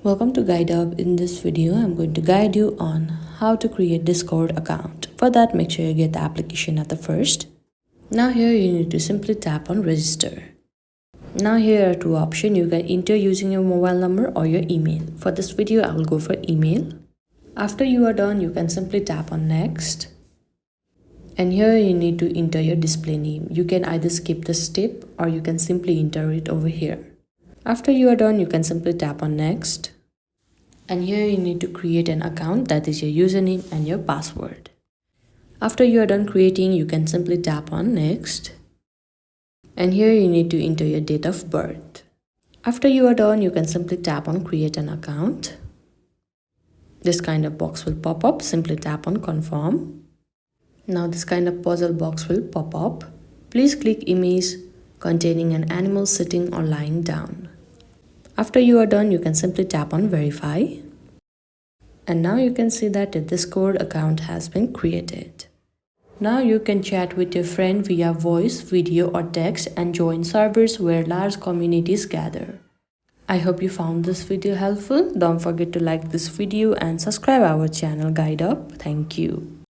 Welcome to GuideUp. In this video, I'm going to guide you on how to create Discord account. For that, make sure you get the application at the first. Now here you need to simply tap on register. Now here are two options. You can enter using your mobile number or your email. For this video, I will go for email. After you are done, you can simply tap on next. And here you need to enter your display name. You can either skip this step or you can simply enter it over here. After you are done, you can simply tap on next. And here you need to create an account, that is your username and your password. After you are done creating, you can simply tap on next. And here you need to enter your date of birth. After you are done, you can simply tap on create an account. This kind of box will pop up. Simply tap on confirm. Now this kind of puzzle box will pop up. Please click image containing an animal sitting or lying down. After you are done, you can simply tap on verify. And now you can see that the Discord account has been created. Now you can chat with your friend via voice, video or text and join servers where large communities gather. I hope you found this video helpful. Don't forget to like this video and subscribe our channel GuideUp. Thank you.